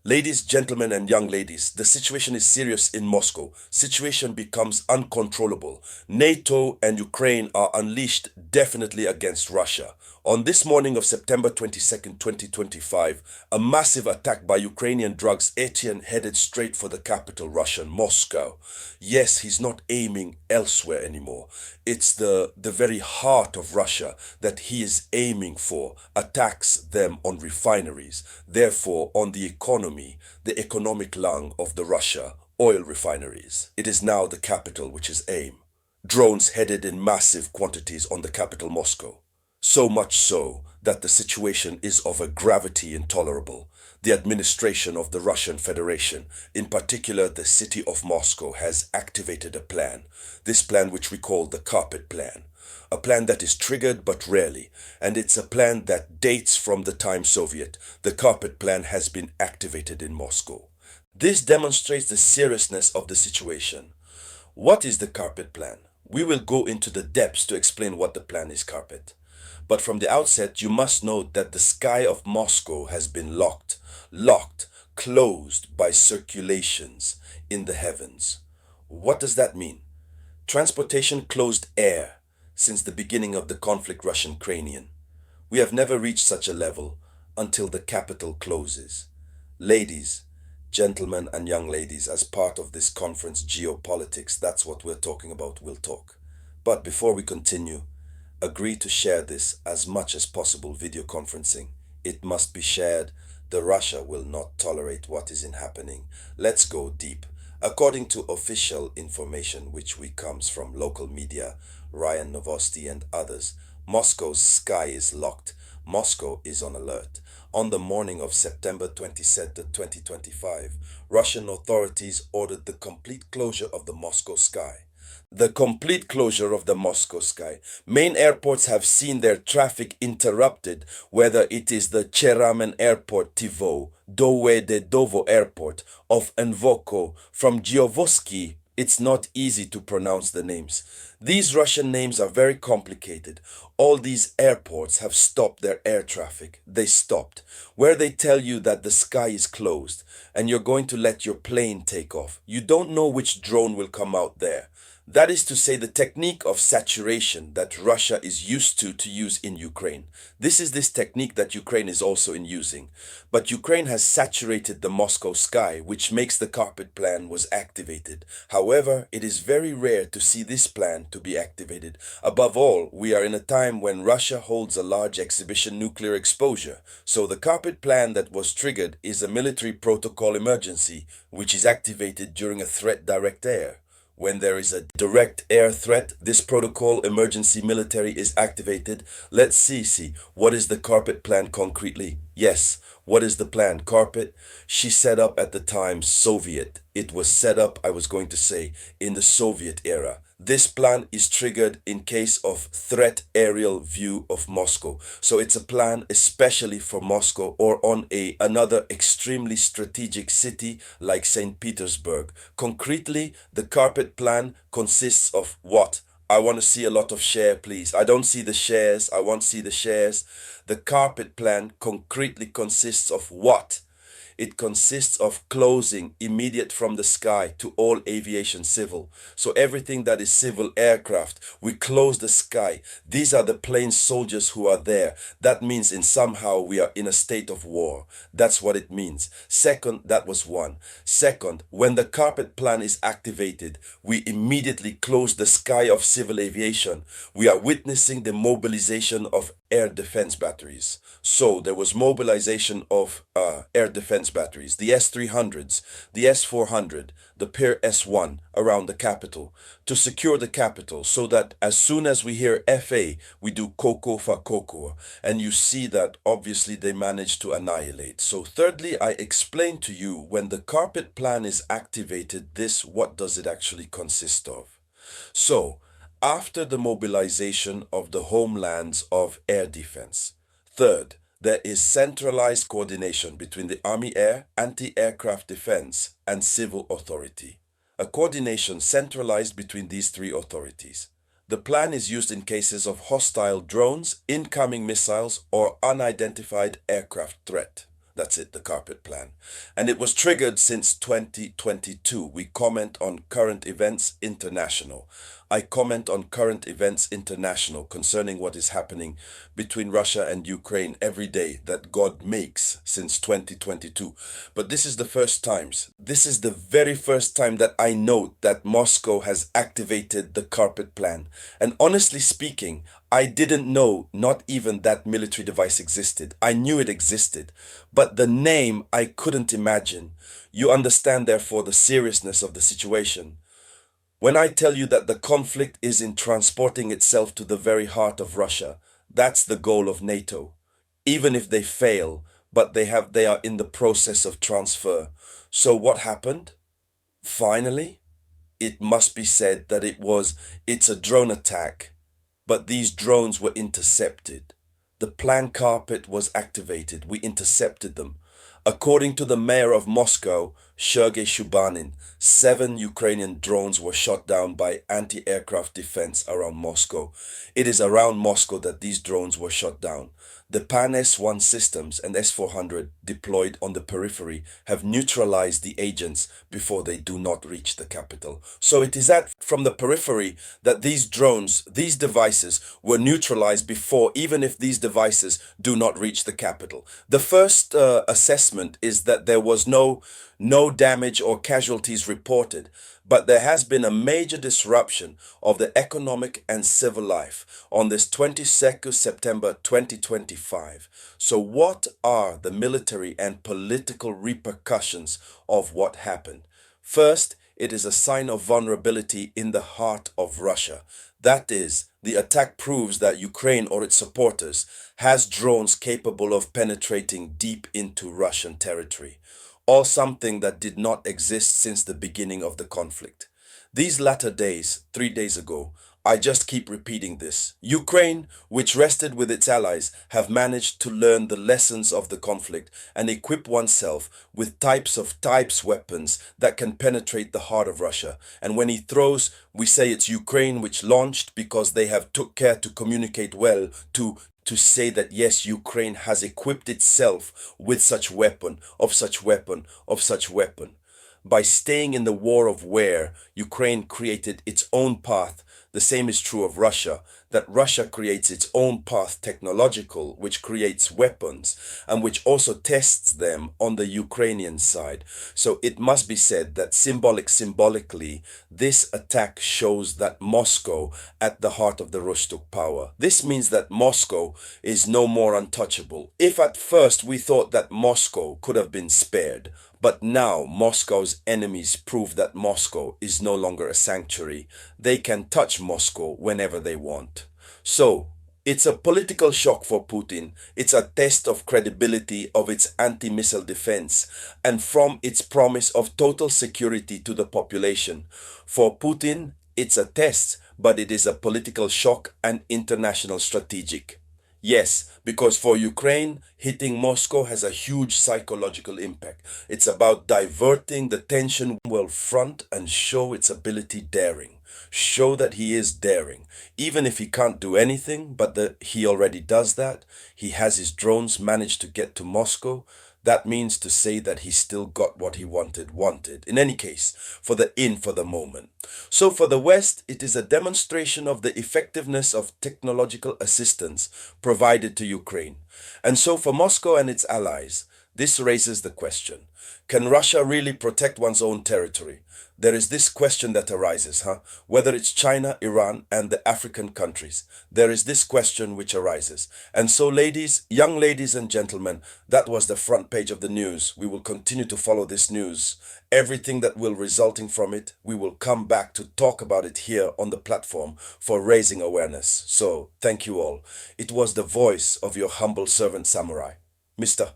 Ladies, gentlemen, and young ladies, the situation is serious in Moscow. Situation becomes uncontrollable. NATO and Ukraine are unleashed definitely against Russia. On this morning of September 22nd, 2025, a massive attack by Ukrainian drugs Etienne headed straight for the capital Russian, Moscow. Yes, he's not aiming elsewhere anymore. It's the very heart of Russia that he is aiming for, attacks them on refineries, therefore on the economy, the economic lung of the Russia, oil refineries. It is now the capital which is aim. Drones headed in massive quantities on the capital Moscow. So much so that the situation is of a gravity intolerable. The administration of the Russian Federation, in particular the city of Moscow, has activated a plan. This plan which we call the carpet plan. A plan that is triggered but rarely, and it's a plan that dates from the time Soviet. The carpet plan has been activated in Moscow. This demonstrates the seriousness of the situation. What is the carpet plan? We will go into the depths to explain what the plan is carpet. But from the outset, you must note that the sky of Moscow has been locked, closed by circulations in the heavens. What does that mean? Transportation closed air since the beginning of the conflict Russian-Ukrainian. We have never reached such a level until the capital closes. Ladies, gentlemen and young ladies, as part of this conference geopolitics, that's what we're talking about, we'll talk. But before we continue, agree to share this as much as possible video conferencing. It must be shared. The Russia will not tolerate what is happening. Let's go deep. According to official information which comes from local media, Ryan Novosti and others, Moscow's sky is locked. Moscow is on alert. On the morning of September 22nd, 2025, Russian authorities ordered the complete closure of the Moscow sky. The complete closure of the Moscow sky. Main airports have seen their traffic interrupted, whether it is the Cheramen Airport Tivo, Dowe-de-Dovo Airport of Envoko, from Giovosky. It's not easy to pronounce the names. These Russian names are very complicated. All these airports have stopped their air traffic. They stopped. Where they tell you that the sky is closed and you're going to let your plane take off. You don't know which drone will come out there. That is to say, the technique of saturation that Russia is used to use in Ukraine. This is this technique that Ukraine is also using. But Ukraine has saturated the Moscow sky, which makes the carpet plan was activated. However, it is very rare to see this plan to be activated. Above all, we are in a time when Russia holds a large exhibition nuclear exposure. So the carpet plan that was triggered is a military protocol emergency, which is activated during a threat direct air. When there is a direct air threat, this protocol emergency military is activated. Let's see what is the carpet plan concretely. Yes, what is the plan? Carpet, she set up at the time Soviet. It was set up, I was going to say, in the Soviet era. This plan is triggered in case of threat aerial view of Moscow. So it's a plan especially for Moscow or on another extremely strategic city like St. Petersburg. Concretely, the carpet plan consists of what? I want to see a lot of share, please. I don't see the shares. I want to see the shares. The carpet plan concretely consists of what? It consists of closing immediate from the sky to all aviation civil. So everything that is civil aircraft, we close the sky. These are the plain soldiers who are there. That means in somehow we are in a state of war. That's what it means. Second, that was one. Second, when the carpet plan is activated, we immediately close the sky of civil aviation. We are witnessing the mobilization of air defense batteries. So there was mobilization of air defense batteries, the S-300s, the S-400, the Pear S-1 around the capital to secure the capital so that as soon as we hear FA, we do Koko for Koko. And you see that obviously they managed to annihilate. So thirdly, I explained to you when the carpet plan is activated, what does it actually consist of? So after the mobilization of the homelands of air defense. Third, there is centralized coordination between the Army Air, Anti-Aircraft Defense, and Civil Authority. A coordination centralized between these three authorities. The plan is used in cases of hostile drones, incoming missiles, or unidentified aircraft threat. That's it, the carpet plan. And it was triggered since 2022. We comment on current events international. I comment on current events international concerning what is happening between Russia and Ukraine every day that God makes since 2022. But this is the first times. This is the very first time that I note that Moscow has activated the carpet plan. And honestly speaking, I didn't know not even that military device existed. I knew it existed, but the name I couldn't imagine. You understand, therefore, the seriousness of the situation. When I tell you that the conflict is in transporting itself to the very heart of Russia, that's the goal of NATO. Even if they fail, but they are in the process of transfer. So what happened? Finally, it must be said that it's a drone attack. But these drones were intercepted. The plan carpet was activated. We intercepted them. According to the mayor of Moscow, Sergei Shubanin, 7 Ukrainian drones were shot down by anti-aircraft defense around Moscow. It is around Moscow that these drones were shot down. The Pan S-1 systems and S-400 deployed on the periphery have neutralized the agents before they do not reach the capital. So it is from the periphery that these drones, these devices were neutralized before, even if these devices do not reach the capital. The first assessment is that there was no damage or casualties reported, but there has been a major disruption of the economic and civil life on this 22nd September 2025. So what are the military and political repercussions of what happened? First, it is a sign of vulnerability in the heart of Russia. That is, the attack proves that Ukraine or its supporters has drones capable of penetrating deep into Russian territory, or something that did not exist since the beginning of the conflict. These latter days, 3 days ago, I just keep repeating this. Ukraine, which rested with its allies, have managed to learn the lessons of the conflict and equip oneself with types weapons that can penetrate the heart of Russia. And when he throws, we say it's Ukraine which launched because they have took care to communicate well to say that yes, Ukraine has equipped itself with such weapon. By staying in the war of where, Ukraine created its own path. The same is true of Russia, that Russia creates its own path technological, which creates weapons and which also tests them on the Ukrainian side. So it must be said that symbolically, this attack shows that Moscow at the heart of the Rustuk power. This means that Moscow is no more untouchable. If at first we thought that Moscow could have been spared, but now Moscow's enemies prove that Moscow is no longer a sanctuary. They can touch Moscow whenever they want. So, it's a political shock for Putin. It's a test of credibility of its anti-missile defense and from its promise of total security to the population. For Putin, it's a test, but it is a political shock and international strategic. Yes, because for Ukraine, hitting Moscow has a huge psychological impact. It's about diverting the tension will front and show its ability daring. Show that he is daring. Even if he can't do anything, but he already does that. He has his drones managed to get to Moscow. That means to say that he still got what he wanted. In any case, for the moment. So for the West, it is a demonstration of the effectiveness of technological assistance provided to Ukraine. And so for Moscow and its allies, this raises the question, can Russia really protect one's own territory? There is this question that arises, whether it's China, Iran, and the African countries. There is this question which arises. And so young ladies and gentlemen, that was the front page of the news. We will continue to follow this news. Everything that will resulting from it, we will come back to talk about it here on the platform for raising awareness. So thank you all. It was the voice of your humble servant Samurai. Mr.